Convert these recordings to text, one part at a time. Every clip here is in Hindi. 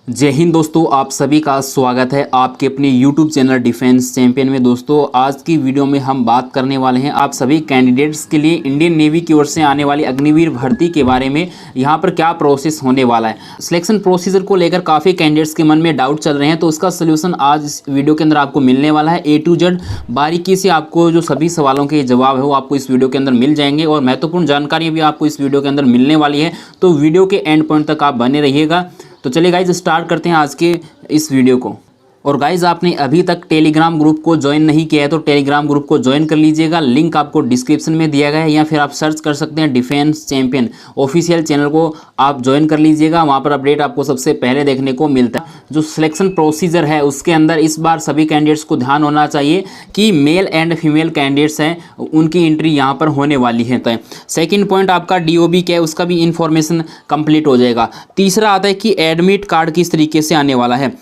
जय हिंद दोस्तों, आप सभी का स्वागत है आपके अपने YouTube चैनल डिफेंस चैंपियन में। दोस्तों आज की वीडियो में हम बात करने वाले हैं आप सभी कैंडिडेट्स के लिए इंडियन नेवी की ओर से आने वाली अग्निवीर भर्ती के बारे में। यहाँ पर क्या प्रोसेस होने वाला है, सिलेक्शन प्रोसीजर को लेकर काफ़ी कैंडिडेट्स के मन में डाउट चल रहे हैं, तो उसका सोल्यूशन आज इस वीडियो के अंदर आपको मिलने वाला है। A to Z बारीकी से आपको जो सभी सवालों के जवाब है वो आपको इस वीडियो के अंदर मिल जाएंगे और महत्वपूर्ण जानकारी भी आपको इस वीडियो के अंदर मिलने वाली है। तो वीडियो के एंड पॉइंट तक आप बने रहिएगा। तो चलिए गाइज स्टार्ट करते हैं आज के इस वीडियो को। और गाइज आपने अभी तक टेलीग्राम ग्रुप को ज्वाइन नहीं किया है तो टेलीग्राम ग्रुप को ज्वाइन कर लीजिएगा। लिंक आपको डिस्क्रिप्शन में दिया गया है या फिर आप सर्च कर सकते हैं डिफेंस चैंपियन ऑफिशियल चैनल को आप ज्वाइन कर लीजिएगा। वहाँ पर अपडेट आपको सबसे पहले देखने को मिलता है। जो सिलेक्शन प्रोसीजर है उसके अंदर इस बार सभी कैंडिडेट्स को ध्यान होना चाहिए कि मेल एंड फीमेल कैंडिडेट्स हैं उनकी एंट्री यहाँ पर होने वाली है। तो सेकेंड पॉइंट आपका DOB क्या है उसका भी इंफॉर्मेशन कंप्लीट हो जाएगा। तीसरा आता है कि एडमिट कार्ड किस तरीके से आने वाला है।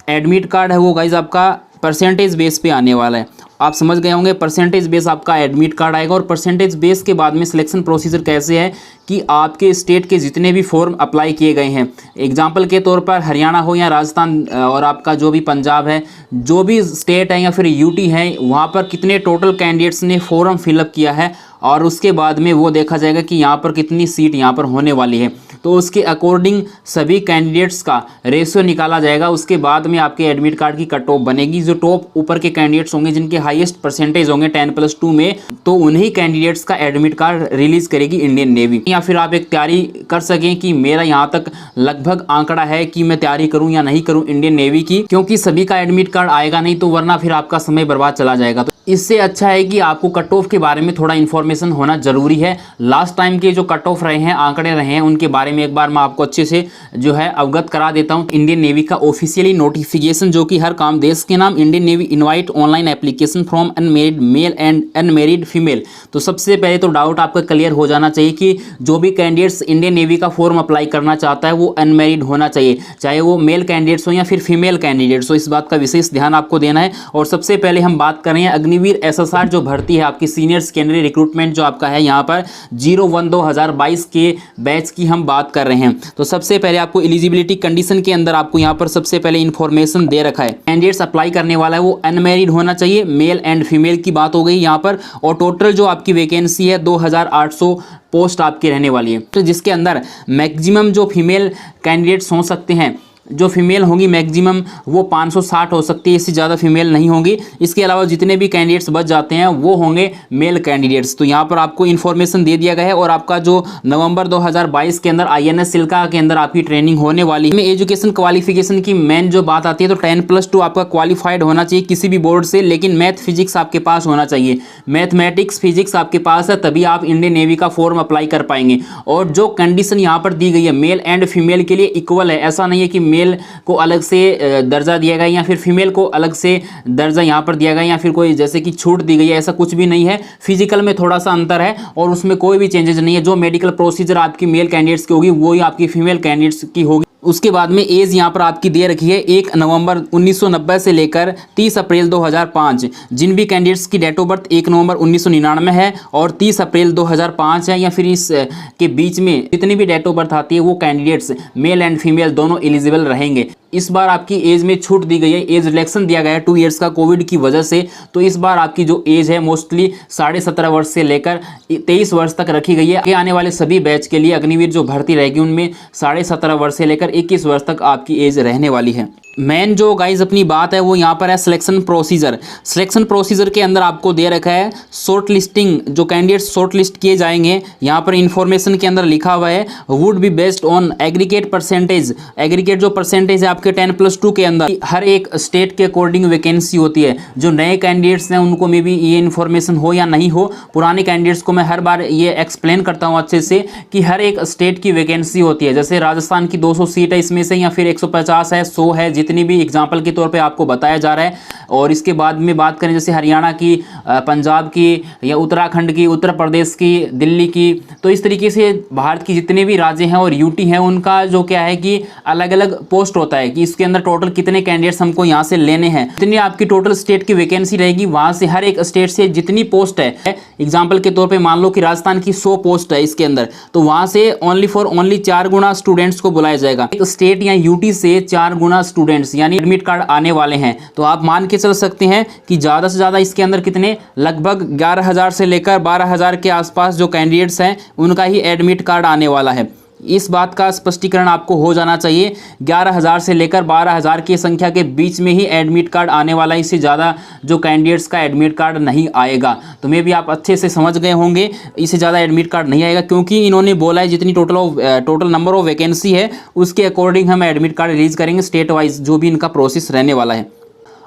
एडमिट कार्ड है वो गाइज आपका परसेंटेज बेस पे आने वाला है। आप समझ गए होंगे, परसेंटेज बेस आपका एडमिट कार्ड आएगा। और परसेंटेज बेस के बाद में सिलेक्शन प्रोसीजर कैसे है कि आपके स्टेट के जितने भी फॉर्म अप्लाई किए गए हैं, एग्जांपल के तौर पर हरियाणा हो या राजस्थान और आपका जो भी पंजाब है, जो भी स्टेट है या फिर UT है, वहाँ पर कितने टोटल कैंडिडेट्स ने फॉर्म फिलअप किया है और उसके बाद में वो देखा जाएगा कि यहाँ पर कितनी सीट यहाँ पर होने वाली है। तो उसके अकॉर्डिंग सभी कैंडिडेट्स का रेशियो निकाला जाएगा। उसके बाद में आपके एडमिट कार्ड की कट ऑफ बनेगी। जो टॉप ऊपर के कैंडिडेट्स होंगे जिनके हाईएस्ट परसेंटेज होंगे 10+2 में, तो उन्हीं कैंडिडेट्स का एडमिट कार्ड रिलीज करेगी इंडियन नेवी। या फिर आप एक तैयारी कर सकें कि मेरा यहाँ तक लगभग आंकड़ा है कि मैं तैयारी करूँ या नहीं करूँ इंडियन नेवी की, क्योंकि सभी का एडमिट कार्ड आएगा नहीं तो वरना फिर आपका समय बर्बाद चला जाएगा। तो इससे अच्छा है कि आपको कट ऑफ के बारे में थोड़ा इन्फॉर्मेशन होना जरूरी है। लास्ट टाइम के जो कट ऑफ रहे हैं, आंकड़े रहे हैं, उनके बारे में एक बार मैं आपको अच्छे से जो है अवगत करा देता हूं। इंडियन नेवी का ऑफिशियली नोटिफिकेशन जो कि हर काम देश के नाम Indian navy invite online application from unmarried male and unmarried female. तो सबसे पहले तो डाउट आपका क्लियर हो जाना चाहिए कि जो भी कैंडिडेट्स इंडियन नेवी का फॉर्म अप्लाई करना चाहता है वो अनमेरिड होना चाहिए, चाहे वो मेल कैंडिडेट्स हो या फिर फीमेल कैंडिडेट्स हो। इस बात का विशेष ध्यान आपको देना है। और सबसे पहले हम बात कर रहे हैं अग्निवीर SSR जो भर्ती है आपकी सीनियर सेकेंडरी रिक्रूटमेंट जो आपका है यहाँ पर 01/2022 के बैच की हम बात कर रहे हैं। तो सबसे पहले आपको एलिजिबिलिटी कंडीशन के अंदर आपको यहाँ पर सबसे पहले इन्फॉर्मेशन दे रखा है। कैंडिडेट्स अप्लाई करने वाला है वो अनमैरिड होना चाहिए, मेल एंड फीमेल की बात हो गई यहाँ पर। और टोटल जो आपकी वैकेंसी है 2800 पोस्ट आपकी रहने वाली है, तो जिसके अंदर मैक्सिमम जो फीमेल कैंडिडेट्स हो सकते हैं, जो फीमेल होंगी मैक्सिमम वो 560 हो सकती है, इससे ज़्यादा फीमेल नहीं होंगी। इसके अलावा जितने भी कैंडिडेट्स बच जाते हैं वो होंगे मेल कैंडिडेट्स। तो यहाँ पर आपको इन्फॉर्मेशन दे दिया गया है। और आपका जो नवंबर 2022 के अंदर INS सिल्का के अंदर आपकी ट्रेनिंग होने वाली है। एजुकेशन क्वालिफिकेशन की मेन जो बात आती है तो 10+2 आपका क्वालिफाइड होना चाहिए किसी भी बोर्ड से, लेकिन मैथ फिजिक्स आपके पास होना चाहिए। मैथमेटिक्स फिजिक्स आपके पास है तभी आप इंडियन नेवी का फॉर्म अप्लाई कर पाएंगे। और जो कंडीशन यहाँ पर दी गई है मेल एंड फीमेल के लिए इक्वल है। ऐसा नहीं है कि मेल को अलग से दर्जा दिया गया या फिर फीमेल को अलग से दर्जा यहाँ पर दिया गया या फिर कोई जैसे कि छूट दी गई है, ऐसा कुछ भी नहीं है। फिजिकल में थोड़ा सा अंतर है और उसमें कोई भी चेंजेस नहीं है। जो मेडिकल प्रोसीजर आपकी मेल कैंडिडेट्स की होगी वही आपकी फीमेल कैंडिडेट्स की होगी। उसके बाद में एज यहाँ पर आपकी दे रखी है 1 नवंबर 1990 से लेकर 30 अप्रैल 2005। जिन भी कैंडिडेट्स की डेट ऑफ बर्थ 1 नवंबर 1999 है और 30 अप्रैल 2005 है या फिर इस के बीच में जितनी भी डेट ऑफ बर्थ आती है वो कैंडिडेट्स मेल एंड फीमेल दोनों एलिजिबल रहेंगे। इस बार आपकी एज में छूट दी गई है, एज रिलैक्सन दिया गया है 2 इयर्स का कोविड की वजह से। तो इस बार आपकी जो एज है मोस्टली 17.5 वर्ष से लेकर 23 वर्ष तक रखी गई है। आगे आने वाले सभी बैच के लिए अग्निवीर जो भर्ती रहेगी उनमें 17.5 वर्ष से लेकर 21 वर्ष तक आपकी एज रहने वाली है। मेन जो गाइज अपनी बात है वो यहाँ पर है सिलेक्शन प्रोसीजर। सिलेक्शन प्रोसीजर के अंदर आपको दे रखा है शॉर्ट लिस्टिंग, जो कैंडिडेट्स शॉर्ट लिस्ट किए जाएंगे यहाँ पर इन्फॉर्मेशन के अंदर लिखा हुआ है would be based on aggregate percentage. Aggregate जो परसेंटेज है आपके 10+2 के अंदर हर एक स्टेट के अकॉर्डिंग वैकेंसी होती है। जो नए कैंडिडेट्स हैं उनको में भी ये इन्फॉर्मेशन हो या नहीं हो, पुराने कैंडिडेट्स को मैं हर बार ये एक्सप्लेन करता हूँ अच्छे से कि हर एक स्टेट की वैकेंसी होती है। जैसे राजस्थान की 200 सीट है इसमें से, या फिर 150 है, 100 है, जितनी भी एग्जाम्पल के तौर पे आपको बताया जा रहा है। और इसके बाद में बात करें जैसे हरियाणा की, पंजाब की या उत्तराखंड की, उत्तर प्रदेश की, दिल्ली की, तो इस तरीके से भारत की जितने भी राज्य हैं और UT हैं उनका जो क्या है कि अलग अलग पोस्ट होता है। कि इसके अंदर टोटल कितने कैंडिडेट्स हमको यहाँ से लेने हैं, जितनी आपकी टोटल स्टेट की वैकेंसी रहेगी, वहां से हर एक स्टेट से जितनी पोस्ट है, एग्जाम्पल के तौर पे मान लो कि राजस्थान की 100 पोस्ट है इसके अंदर, तो वहां से ओनली 4 गुना स्टूडेंट्स को बुलाया जाएगा। एक स्टेट या यूटी से 4 गुना स्टूडेंट्स यानी एडमिट कार्ड आने वाले हैं। तो आप मान के चल सकते हैं कि ज़्यादा से ज़्यादा इसके अंदर कितने, लगभग 11,000 से लेकर 12,000 के आसपास जो कैंडिडेट्स हैं उनका ही एडमिट कार्ड आने वाला है। इस बात का स्पष्टीकरण आपको हो जाना चाहिए। 11,000 से लेकर 12,000 की संख्या के बीच में ही एडमिट कार्ड आने वाला है, इससे ज़्यादा जो कैंडिडेट्स का एडमिट कार्ड नहीं आएगा। तो मे भी आप अच्छे से समझ गए होंगे, इससे ज़्यादा एडमिट कार्ड नहीं आएगा, क्योंकि इन्होंने बोला है जितनी टोटल नंबर ऑफ वैकेंसी है उसके अकॉर्डिंग हम एडमिट कार्ड रिलीज़ करेंगे स्टेट वाइज, जो भी इनका प्रोसेस रहने वाला है।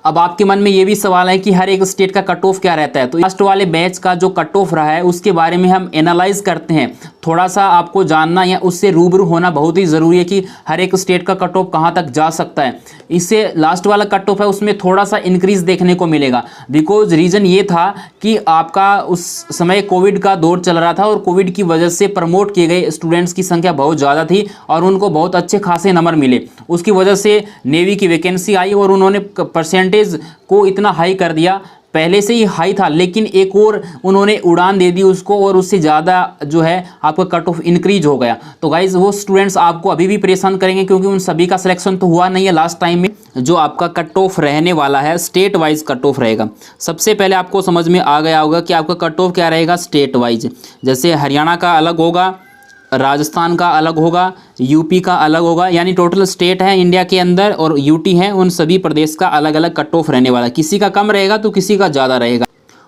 अब आपके मन में ये भी सवाल है कि हर एक स्टेट का कट ऑफ क्या रहता है। तो लास्ट वाले बैच का जो कट ऑफ रहा है उसके बारे में हम एनालाइज करते हैं। थोड़ा सा आपको जानना या उससे रूबरू होना बहुत ही ज़रूरी है कि हर एक स्टेट का कट ऑफ कहाँ तक जा सकता है। इससे लास्ट वाला कट ऑफ है उसमें थोड़ा सा इंक्रीज देखने को मिलेगा, बिकॉज रीज़न ये था कि आपका उस समय कोविड का दौर चल रहा था और कोविड की वजह से प्रमोट किए गए स्टूडेंट्स की संख्या बहुत ज़्यादा थी और उनको बहुत अच्छे खासे नंबर मिले। उसकी वजह से नेवी की वैकेंसी आई और उन्होंने परसेंटेज को इतना हाई कर दिया, पहले से ही हाई था लेकिन एक और उन्होंने उड़ान दे दी उसको और उससे ज़्यादा जो है आपका कट ऑफ इंक्रीज हो गया। तो गाइज वो स्टूडेंट्स आपको अभी भी परेशान करेंगे, क्योंकि उन सभी का सिलेक्शन तो हुआ नहीं है लास्ट टाइम में। जो आपका कट ऑफ रहने वाला है स्टेट वाइज कट ऑफ रहेगा। सबसे पहले आपको समझ में आ गया होगा कि आपका कट ऑफ क्या रहेगा स्टेट वाइज। जैसे हरियाणा का अलग होगा, राजस्थान का अलग होगा, यूपी का अलग होगा, यानी टोटल स्टेट है इंडिया के अंदर और यूटी है, उन सभी प्रदेश का अलग अलग कट ऑफ रहने वाला है। किसी का कम रहेगा तो किसी का ज़्यादा रहेगा।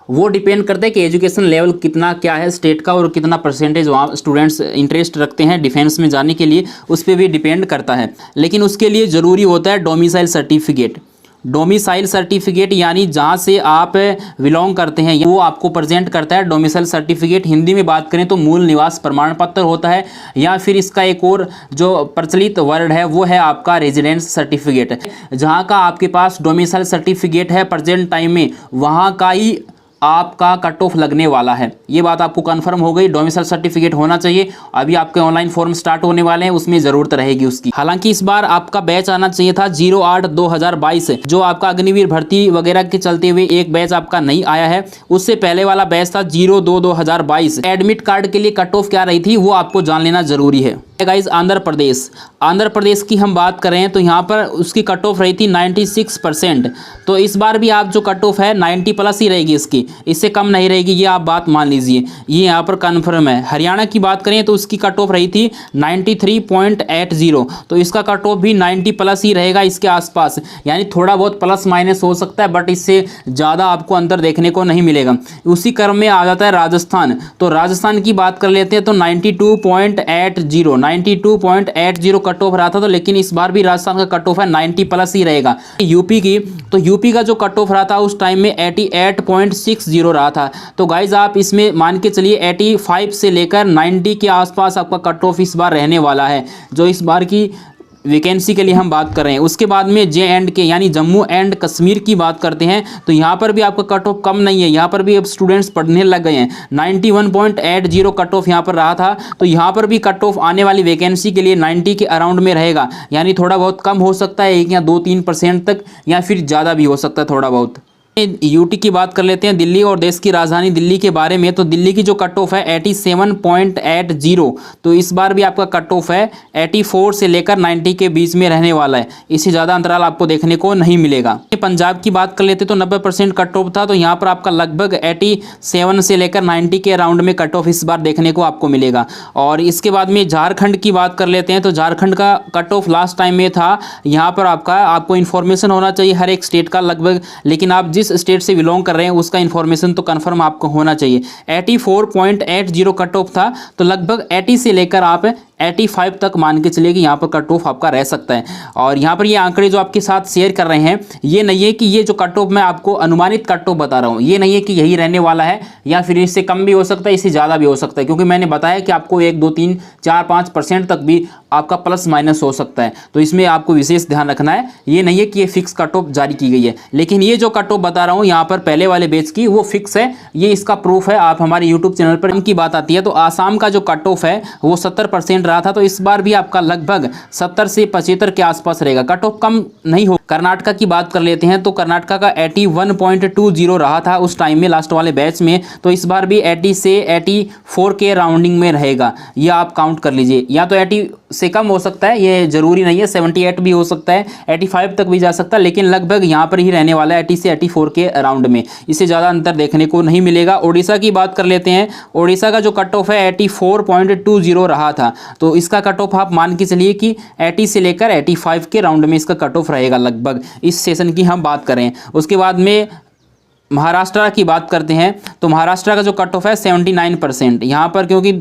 वो डिपेंड करता है कि एजुकेशन लेवल कितना क्या है स्टेट का और कितना परसेंटेज वहाँ स्टूडेंट्स इंटरेस्ट रखते हैं डिफेंस में जाने के लिए, उस पर भी डिपेंड करता है। लेकिन उसके लिए ज़रूरी होता है डोमिसाइल सर्टिफिकेट। डोमिसाइल सर्टिफिकेट यानी जहाँ से आप बिलोंग करते हैं वो आपको प्रेजेंट करता है डोमिसाइल सर्टिफिकेट। हिंदी में बात करें तो मूल निवास प्रमाण पत्र होता है, या फिर इसका एक और जो प्रचलित वर्ड है वो है आपका रेजिडेंस सर्टिफिकेट। जहाँ का आपके पास डोमिसाइल सर्टिफिकेट है प्रेजेंट टाइम में, वहाँ का ही आपका कट ऑफ लगने वाला है। ये बात आपको कंफर्म हो गई, डोमिसाइल सर्टिफिकेट होना चाहिए। अभी आपके ऑनलाइन फॉर्म स्टार्ट होने वाले हैं, उसमें ज़रूरत रहेगी उसकी। हालांकि इस बार आपका बैच आना चाहिए था 08/2022, जो आपका अग्निवीर भर्ती वगैरह के चलते हुए एक बैच आपका नहीं आया है। उससे पहले वाला बैच था 02/2022। एडमिट कार्ड के लिए कट ऑफ क्या रही थी वो आपको जान लेना जरूरी है। गाइस आंध्र प्रदेश की हम बात कर रहे हैं तो यहाँ पर उसकी कट ऑफ रही थी 96%। तो इस बार भी आप जो कट ऑफ है 90 प्लस ही रहेगी इसकी, इससे कम नहीं रहेगी, ये आप बात मान लीजिए, ये यहाँ पर कन्फर्म है। हरियाणा की बात करें तो उसकी कट ऑफ रही थी 93.80, तो इसका कट ऑफ भी 90 प्लस ही रहेगा इसके आसपास, यानी थोड़ा बहुत प्लस माइनस हो सकता है बट इससे ज़्यादा आपको अंतर देखने को नहीं मिलेगा। उसी क्रम में आ जाता है राजस्थान। तो राजस्थान की बात कर लेते हैं तो 92.80 कट ऑफ रहा था, तो लेकिन इस बार भी राजस्थान का कट ऑफ है 90 प्लस ही रहेगा। यूपी की तो यूपी का जो कट ऑफ रहा था उस टाइम में 88.60 रहा था। तो गाइज आप इसमें मान के चलिए 85 से लेकर 90 के आसपास आपका कट ऑफ इस बार रहने वाला है, जो इस बार की वैकेंसी के लिए हम बात कर रहे हैं। उसके बाद में JNK यानी जम्मू एंड कश्मीर की बात करते हैं तो यहाँ पर भी आपका कट ऑफ कम नहीं है, यहाँ पर भी अब स्टूडेंट्स पढ़ने लग गए हैं। 91.80 कट ऑफ यहाँ पर रहा था, तो यहाँ पर भी कट ऑफ आने वाली वैकेंसी के लिए 90 के अराउंड में रहेगा, यानी थोड़ा बहुत कम हो सकता है 1 या 2-3% तक, या फिर ज़्यादा भी हो सकता है थोड़ा बहुत। यूटी की बात कर लेते हैं, दिल्ली और देश की राजधानी दिल्ली के बारे में। तो दिल्ली की जो कट ऑफ है 87.80, तो इस बार भी आपका कट ऑफ है 84 से लेकर 90 के बीच में रहने वाला है, इससे ज़्यादा अंतराल आपको देखने को नहीं मिलेगा। पंजाब की बात कर लेते तो 90% कट ऑफ था, तो यहाँ पर आपका लगभग 87 से लेकर 90 के अराउंड में कट ऑफ इस बार देखने को आपको मिलेगा। और इसके बाद में झारखंड की बात कर लेते हैं तो झारखंड का कट ऑफ लास्ट टाइम में था, यहाँ पर आपको इन्फॉर्मेशन होना चाहिए हर एक स्टेट का लगभग, लेकिन आप जिस स्टेट से बिलोंग कर रहे हैं उसका इन्फॉर्मेशन तो कंफर्म आपको होना चाहिए। 84.80 कट ऑफ था, तो लगभग 80 से लेकर आप 85 तक मान के चलिए कि यहाँ पर कट ऑफ आपका रह सकता है। और यहाँ पर ये आंकड़े जो आपके साथ शेयर कर रहे हैं, ये नहीं है कि ये जो कट ऑफ मैं आपको अनुमानित कट ऑफ बता रहा हूँ, ये नहीं है कि यही रहने वाला है, या फिर इससे कम भी हो सकता है, इससे ज़्यादा भी हो सकता है, क्योंकि मैंने बताया कि आपको 1, 2, 3, 4, 5% तक भी आपका प्लस माइनस हो सकता है। तो इसमें आपको विशेष ध्यान रखना है, ये नहीं है कि ये फिक्स कट ऑफ जारी की गई है। लेकिन ये जो कट ऑफ बता रहा हूँ यहाँ पर पहले वाले बैच की, वो फिक्स है, ये इसका प्रूफ है। आप हमारे यूट्यूब चैनल पर इनकी बात आती है तो आसाम का जो कट ऑफ है वो 70% रहा था, तो इस बार भी आपका लगभग 70 से 75 के आसपास रहेगा। कट ऑफ कम नहीं हो। कर्नाटका की बात कर लेते हैं तो कर्नाटका का 81.20 रहा था उस टाइम में, लास्ट वाले बैच में। तो इस बार भी 80 से 84 के राउंडिंग में रहेगा, ये आप काउंट कर लीजिए। या तो 80 से कम हो सकता है, ये जरूरी नहीं है, 78 भी हो सकता है, 85 तक भी जा सकता है, लेकिन लगभग यहाँ पर ही रहने वाला है 80 से 84 के राउंड में। इससे ज़्यादा अंतर देखने को नहीं मिलेगा। ओडिशा की बात कर लेते हैं। ओडिशा का जो कट ऑफ है 84.20 रहा था, तो इसका कट ऑफ आप मान के चलिए कि 80 से लेकर 85 के राउंड में इसका कट ऑफ रहेगा लगभग, इस सेशन की हम बात करें। उसके बाद में महाराष्ट्र की बात करते हैं तो महाराष्ट्र का जो कट ऑफ है 79%। यहाँ पर क्योंकि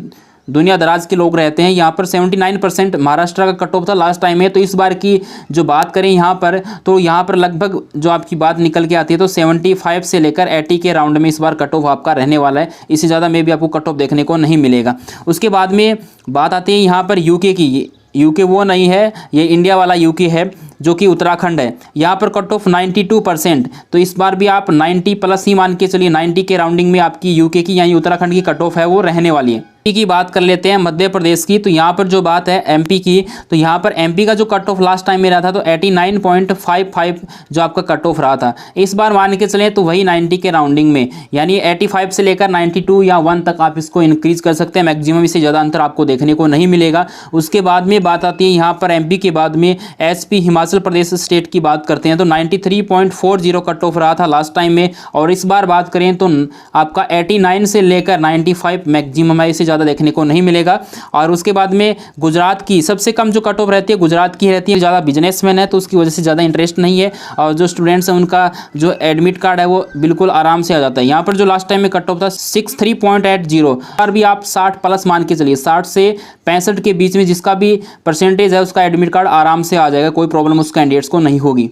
दुनिया दराज के लोग रहते हैं, यहाँ पर 79% महाराष्ट्र का कट ऑफ था लास्ट टाइम में। तो इस बार की जो बात करें यहाँ पर, तो यहाँ पर लगभग जो आपकी बात निकल के आती है तो 75 से लेकर 80 के राउंड में इस बार कट ऑफ आपका रहने वाला है। इससे ज़्यादा में भी आपको कट ऑफ देखने को नहीं मिलेगा। उसके बाद में बात आती है यहाँ पर यूके की। यूके वो नहीं है, ये इंडिया वाला यूके है जो कि उत्तराखंड है। यहाँ पर कट ऑफ 92%। तो इस बार भी आप 90 प्लस ही मान के चलिए, 90 के राउंडिंग में आपकी यूके की यानी उत्तराखंड की कट ऑफ है वो रहने वाली है। की बात कर लेते हैं मध्य प्रदेश की, तो यहाँ पर जो बात है एमपी की, तो यहाँ पर एमपी का जो कट ऑफ लास्ट टाइम में रहा था तो 89.55 जो आपका कट ऑफ रहा था। इस बार मान के चलें तो वही 90 के राउंडिंग में, यानी 85 से लेकर 92 या 1 तक आप इसको इंक्रीज कर सकते हैं मैक्सिमम। इससे ज़्यादा अंतर आपको देखने को नहीं मिलेगा। उसके बाद में बात आती है यहाँ पर एमपी के बाद में एसपी हिमाचल प्रदेश स्टेट की बात करते हैं तो 93.40 कट ऑफ रहा था लास्ट टाइम में। और इस बार बात करें तो आपका 89 से लेकर 95 मैक्सिमम है, इससे ज़्यादा देखने को नहीं मिलेगा। और उसके बाद में गुजरात की सबसे कम जो कट ऑफ रहती है गुजरात की रहती है। ज़्यादा बिजनेसमैन है तो उसकी वजह से ज़्यादा इंटरेस्ट नहीं है, और जो स्टूडेंट्स हैं उनका जो एडमिट कार्ड है वो बिल्कुल आराम से आ जाता है। यहाँ पर जो लास्ट टाइम में कट ऑफ था 63.80, और भी आप 60 प्लस मान के चलिए, 60 से 65 के बीच में जिसका भी परसेंटेज है उसका एडमिट कार्ड आराम से आ जाएगा, कोई प्रॉब्लम उस कैंडिडेट्स को नहीं होगी।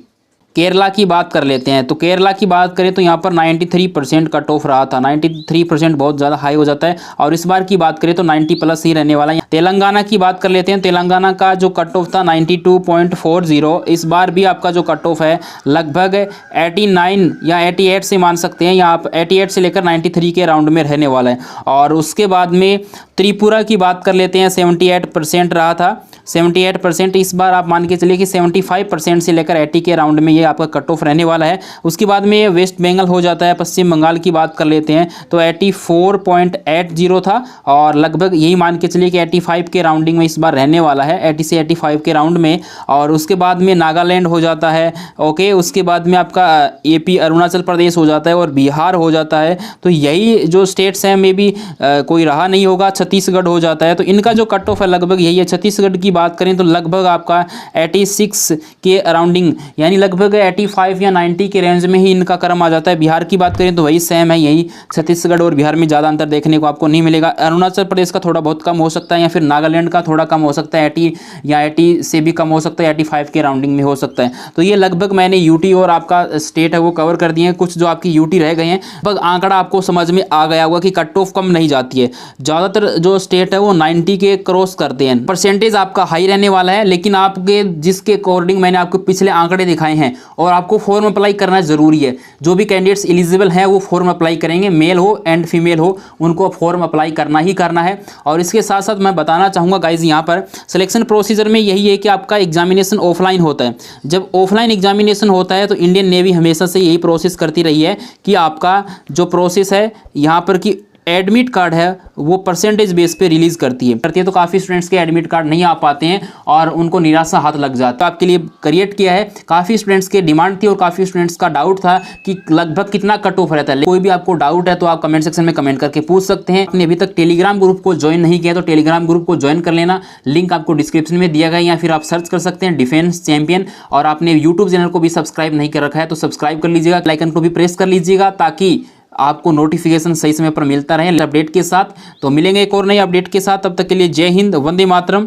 केरला की बात कर लेते हैं तो केरला की बात करें तो यहाँ पर 93% कट ऑफ रहा था। 93% बहुत ज़्यादा हाई हो जाता है, और इस बार की बात करें तो 90 प्लस ही रहने वाला है। तेलंगाना की बात कर लेते हैं। तेलंगाना का जो कट ऑफ था 92.40, इस बार भी आपका जो कट ऑफ है लगभग 89 या 88 से मान सकते हैं, या आप 88 से लेकर 93 के राउंड में रहने वाला है। और उसके बाद में त्रिपुरा की बात कर लेते हैं, 78% रहा था। 78%, इस बार आप मान के चलिए कि 75% से लेकर 80 के राउंड में ये आपका कट ऑफ रहने वाला है। उसके बाद में वेस्ट बंगाल हो जाता है। पश्चिम बंगाल की बात कर लेते हैं तो 84.80 था, और लगभग यही मान के चलिए कि 85 के राउंडिंग में इस बार रहने वाला है, 80 से 85 के राउंड में। और उसके बाद में नागालैंड हो जाता है, ओके। उसके बाद में आपका एपी अरुणाचल प्रदेश हो जाता है, और बिहार हो जाता है। तो यही जो स्टेट्स हैं, मे बी कोई रहा नहीं होगा। छत्तीसगढ़ हो जाता है, तो इनका जो कट ऑफ है लगभग यही है। छत्तीसगढ़ की बात करें तो लगभग आपका 86 के अराउंडिंग, यानी लगभग 85 या 90 के रेंज में ही इनका क्रम आ जाता है। बिहार की बात करें तो वही सेम है, यही छत्तीसगढ़ और बिहार में ज़्यादा अंतर देखने को आपको नहीं मिलेगा। अरुणाचल प्रदेश का थोड़ा बहुत कम हो सकता है, या फिर नागालैंड का थोड़ा कम हो सकता है, 80 या 80 से भी कम हो सकता है, 85 के राउंडिंग में हो सकता है। तो ये लगभग मैंने यूटी और आपका स्टेट है वो कवर कर दिए हैं। कुछ जो आपकी यूटी रह गए हैं, लगभग आंकड़ा आपको समझ में आ गया होगा कि कट ऑफ कम नहीं जाती है। ज़्यादातर जो स्टेट है वो 90 के क्रॉस करते हैं। परसेंटेज आपका हाई रहने वाला है, लेकिन आपके जिसके अकॉर्डिंग मैंने आपको पिछले आंकड़े दिखाए हैं, और आपको फॉर्म अप्लाई करना जरूरी है। जो भी कैंडिडेट्स एलिजिबल हैं वो फॉर्म अप्लाई करेंगे, मेल हो एंड फीमेल हो, उनको फॉर्म अप्लाई करना ही करना है। और इसके साथ साथ मैं बताना चाहूँगा गाइज, यहाँ पर सिलेक्शन प्रोसीजर में यही है कि आपका एग्जामिनेशन ऑफलाइन होता है। जब ऑफलाइन एग्जामिनेशन होता है तो इंडियन नेवी हमेशा से यही प्रोसेस करती रही है कि आपका जो प्रोसेस है यहाँ पर कि एडमिट कार्ड है वो परसेंटेज बेस पे रिलीज़ करती है। तो काफ़ी स्टूडेंट्स के एडमिट कार्ड नहीं आ पाते हैं और उनको निराशा हाथ लग जाता है। तो आपके लिए क्रिएट किया है, काफ़ी स्टूडेंट्स के डिमांड थी और काफ़ी स्टूडेंट्स का डाउट था कि लगभग कितना कट ऑफ रहता है। कोई भी आपको डाउट है तो आप कमेंट सेक्शन में कमेंट करके पूछ सकते हैं। आपने अभी तक टेलीग्राम ग्रुप को ज्वाइन नहीं किया तो टेलीग्राम ग्रुप को ज्वाइन कर लेना, लिंक आपको डिस्क्रिप्शन में दिया गया, या फिर आप सर्च कर सकते हैं डिफेंस चैंपियन। और आपने यूट्यूब चैनल को भी सब्सक्राइब नहीं कर रखा है तो सब्सक्राइब कर लीजिएगा, आइकन को भी प्रेस कर लीजिएगा ताकि आपको नोटिफिकेशन सही समय पर मिलता रहे अपडेट के साथ। तो मिलेंगे एक और नई अपडेट के साथ, तब तक के लिए जय हिंद, वंदे मातरम।